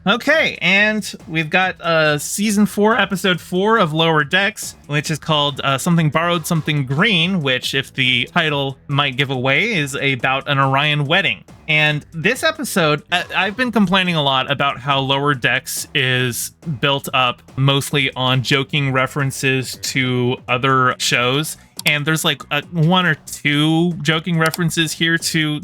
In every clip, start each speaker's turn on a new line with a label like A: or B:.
A: Okay, and we've got season 4, episode 4 of Lower Decks, which is called Something Borrowed, Something Green, which, if the title might give away, is about an Orion wedding. And this episode, I've been complaining a lot about how Lower Decks is built up mostly on joking references to other shows. And there's like one or two joking references here to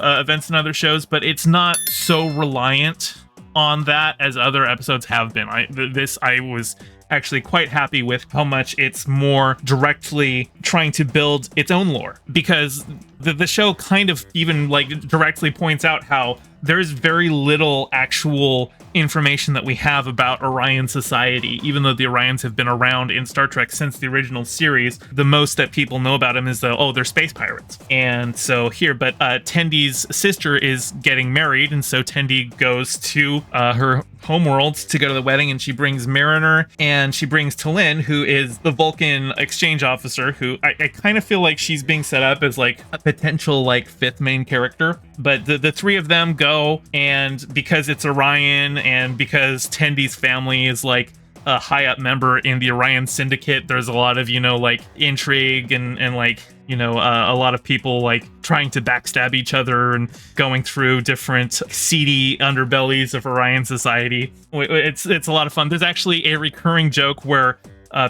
A: events in other shows, but it's not so reliant on that as other episodes have been. I was actually quite happy with how much it's more directly trying to build its own lore, because the show kind of even like directly points out how there's very little actual information that we have about Orion society. Even though the Orions have been around in Star Trek since the original series, the most that people know about them is they're space pirates. And so here, but Tendi's sister is getting married, and so Tendi goes to her homeworld to go to the wedding, and she brings Mariner and she brings T'Lyn, who is the Vulcan exchange officer, who I kind of feel like she's being set up as like a potential like fifth main character. But the three of them go, and because it's Orion and because Tendi's family is like a high up member in the Orion Syndicate, there's a lot of, like intrigue and like, a lot of people like trying to backstab each other and going through different seedy underbellies of Orion society. It's a lot of fun. There's actually a recurring joke where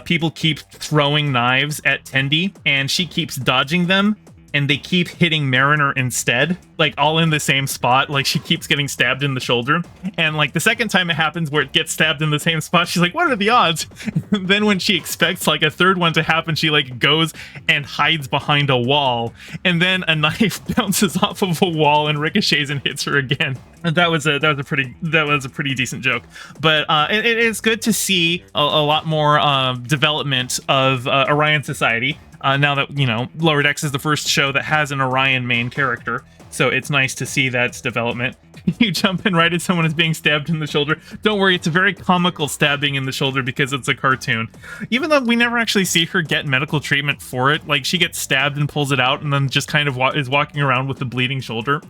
A: people keep throwing knives at Tendi and she keeps dodging them, and they keep hitting Mariner instead, like all in the same spot. Like she keeps getting stabbed in the shoulder. And like the second time it happens where it gets stabbed in the same spot, she's like, what are the odds? Then when she expects like a third one to happen, she like goes and hides behind a wall. And then a knife bounces off of a wall and ricochets and hits her again. And that was a pretty decent joke. But it is good to see a lot more development of Orion Society. Now that, Lower Decks is the first show that has an Orion main character, so it's nice to see that development. You jump in right as someone is being stabbed in the shoulder. Don't worry, it's a very comical stabbing in the shoulder because it's a cartoon. Even though we never actually see her get medical treatment for it, like she gets stabbed and pulls it out and then just kind of is walking around with the bleeding shoulder.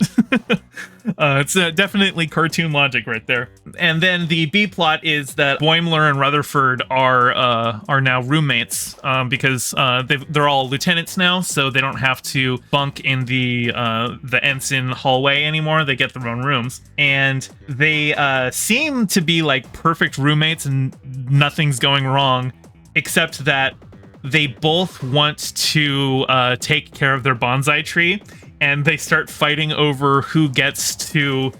A: It's definitely cartoon logic right there. And then the B plot is that Boimler and Rutherford are now roommates because they're all lieutenants now, so they don't have to bunk in the ensign hallway anymore. They get their own rooms, and they seem to be like perfect roommates and nothing's going wrong, except that they both want to take care of their bonsai tree, and they start fighting over who gets to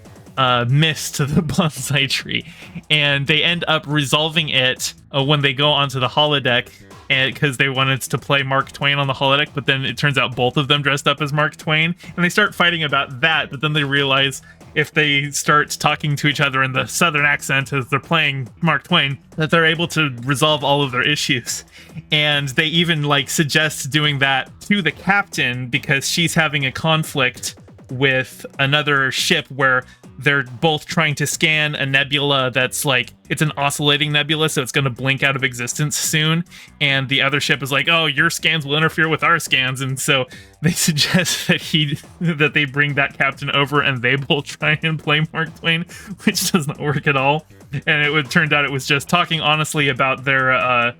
A: mist the bonsai tree, and they end up resolving it when they go onto the holodeck, and because they wanted to play Mark Twain on the holodeck, but then it turns out both of them dressed up as Mark Twain, and they start fighting about that. But then they realize if they start talking to each other in the southern accent as they're playing Mark Twain, that they're able to resolve all of their issues. And they even like suggest doing that to the captain because she's having a conflict with another ship where they're both trying to scan a nebula that's like, it's an oscillating nebula, so it's going to blink out of existence soon. And the other ship is like, oh, your scans will interfere with our scans. And so they suggest that they bring that captain over and they both try and play Mark Twain, which does not work at all. And it turned out it was just talking honestly about their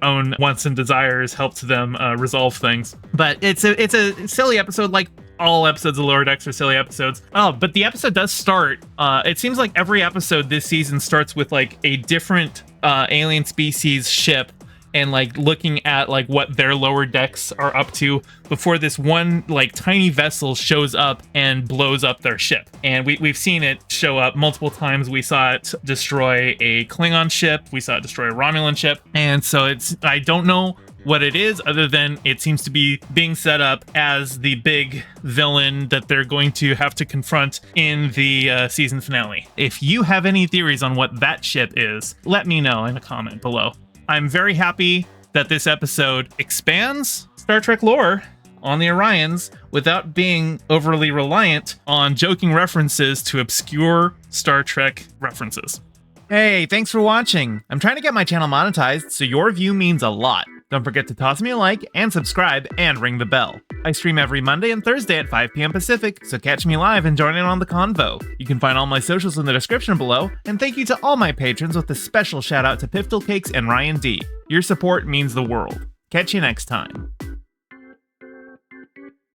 A: own wants and desires helped them resolve things. But it's a silly episode, like all episodes of Lower Decks are silly episodes. Oh, but the episode does start. It seems like every episode this season starts with like a different alien species ship and like looking at like what their lower decks are up to before this one like tiny vessel shows up and blows up their ship. And we've seen it show up multiple times. We saw it destroy a Klingon ship. We saw it destroy a Romulan ship. And so I don't know what it is, other than it seems to be being set up as the big villain that they're going to have to confront in the season finale. If you have any theories on what that ship is, let me know in a comment below. I'm very happy that this episode expands Star Trek lore on the Orions without being overly reliant on joking references to obscure Star Trek references. Hey, thanks for watching. I'm trying to get my channel monetized, so your view means a lot. Don't forget to toss me a like and subscribe and ring the bell. I stream every Monday and Thursday at 5 p.m. Pacific, so catch me live and join in on the convo. You can find all my socials in the description below, and thank you to all my patrons with a special shout out to Piftle Cakes and Ryan D. Your support means the world. Catch you next time.